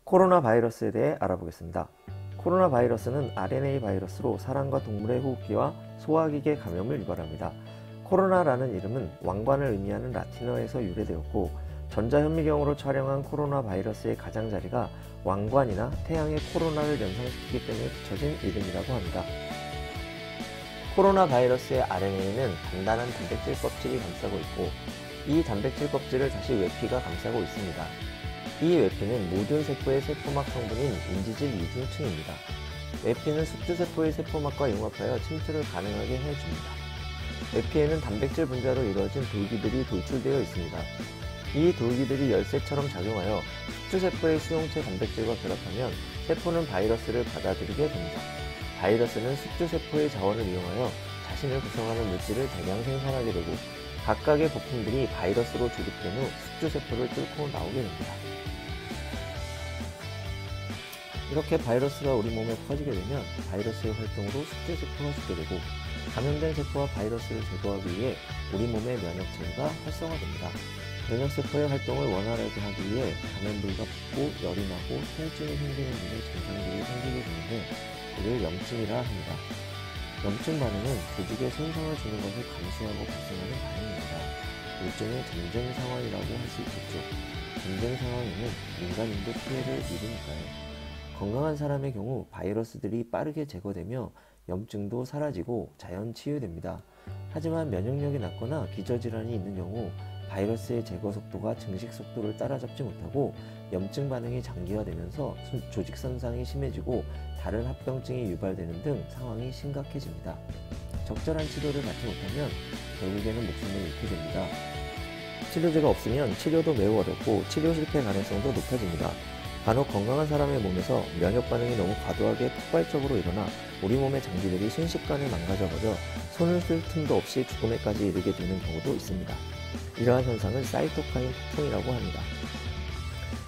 코로나 바이러스에 대해 알아보겠습니다. 코로나 바이러스는 RNA 바이러스로 사람과 동물의 호흡기와 소화기계 감염을 유발합니다. 코로나라는 이름은 왕관을 의미하는 라틴어에서 유래되었고, 전자현미경으로 촬영한 코로나 바이러스의 가장자리가 왕관이나 태양의 코로나를 연상시키기 때문에 붙여진 이름이라고 합니다. 코로나 바이러스의 RNA는 단단한 단백질 껍질이 감싸고 있고, 이 단백질 껍질을 다시 외피가 감싸고 있습니다. 이 외피는 모든 세포의 세포막 성분인 인지질 이중층입니다. 외피는 숙주세포의 세포막과 융합하여 침투를 가능하게 해줍니다. 외피에는 단백질 분자로 이루어진 돌기들이 돌출되어 있습니다. 이 돌기들이 열쇠처럼 작용하여 숙주세포의 수용체 단백질과 결합하면 세포는 바이러스를 받아들이게 됩니다. 바이러스는 숙주세포의 자원을 이용하여 자신을 구성하는 물질을 대량 생산하게 되고, 각각의 부품들이 바이러스로 조립된 후 숙주세포를 뚫고 나오게 됩니다. 이렇게 바이러스가 우리 몸에 퍼지게 되면 바이러스의 활동으로 숙주세포가 죽게 되고, 감염된 세포와 바이러스를 제거하기 위해 우리 몸의 면역체계가 활성화됩니다. 면역세포의 활동을 원활하게 하기 위해 감염부위가 붓고 열이 나고 통증이 생기는 등의 증상들이 생기게 되는데, 이를 염증이라 합니다. 염증 반응은 조직에 손상을 주는 것을 감수하고 발생하는 반응입니다. 일종의 전쟁 상황이라고 할 수 있겠죠. 전쟁 상황에는 민간인도 피해를 입으니까요. 건강한 사람의 경우 바이러스들이 빠르게 제거되며 염증도 사라지고 자연 치유됩니다. 하지만 면역력이 낮거나 기저질환이 있는 경우 바이러스의 제거 속도가 증식 속도를 따라잡지 못하고 염증 반응이 장기화되면서 조직 손상이 심해지고 다른 합병증이 유발되는 등 상황이 심각해집니다. 적절한 치료를 받지 못하면 결국에는 목숨을 잃게 됩니다. 치료제가 없으면 치료도 매우 어렵고 치료 실패 가능성도 높아집니다. 간혹 건강한 사람의 몸에서 면역 반응이 너무 과도하게 폭발적으로 일어나 우리 몸의 장기들이 순식간에 망가져버려 손을 쓸 틈도 없이 죽음에까지 이르게 되는 경우도 있습니다. 이러한 현상을 사이토카인 폭풍이라고 합니다.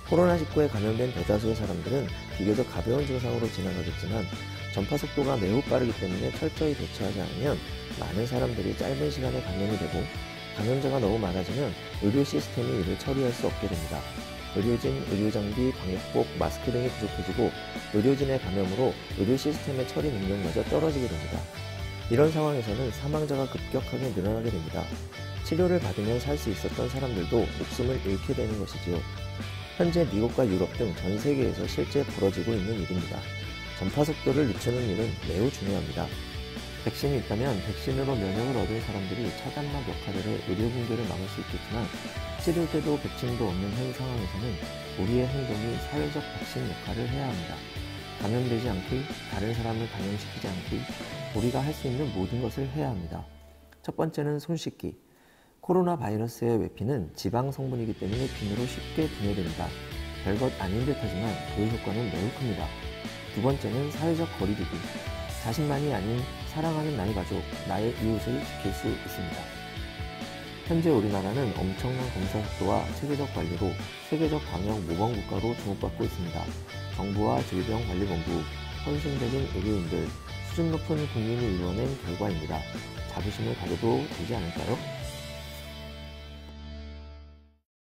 코로나19에 감염된 대다수의 사람들은 비교적 가벼운 증상으로 지나가겠지만, 전파 속도가 매우 빠르기 때문에 철저히 대처하지 않으면 많은 사람들이 짧은 시간에 감염이 되고, 감염자가 너무 많아지면 의료 시스템이 이를 처리할 수 없게 됩니다. 의료진, 의료장비, 방역복, 마스크 등이 부족해지고, 의료진의 감염으로 의료 시스템의 처리 능력마저 떨어지게 됩니다. 이런 상황에서는 사망자가 급격하게 늘어나게 됩니다. 치료를 받으면 살 수 있었던 사람들도 목숨을 잃게 되는 것이지요. 현재 미국과 유럽 등 전 세계에서 실제 벌어지고 있는 일입니다. 전파 속도를 늦추는 일은 매우 중요합니다. 백신이 있다면 백신으로 면역을 얻은 사람들이 차단막 역할을 해 의료 붕괴를 막을 수 있겠지만, 치료제도 백신도 없는 현 상황에서는 우리의 행동이 사회적 백신 역할을 해야 합니다. 감염되지 않기, 다른 사람을 감염시키지 않기, 우리가 할 수 있는 모든 것을 해야 합니다. 첫 번째는 손 씻기. 코로나 바이러스의 외피는 지방 성분이기 때문에 비누로 쉽게 분해됩니다. 별것 아닌 듯 하지만 그 효과는 매우 큽니다. 두 번째는 사회적 거리두기. 자신만이 아닌 사랑하는 나의 가족, 나의 이웃을 지킬 수 있습니다. 현재 우리나라는 엄청난 검사 속도와 체계적 관리로 세계적 방역 모범 국가로 주목받고 있습니다. 정부와 질병관리본부, 헌신적인 의료인들, 수준 높은 국민이 이뤄낸 결과입니다. 자부심을 가져도 되지 않을까요?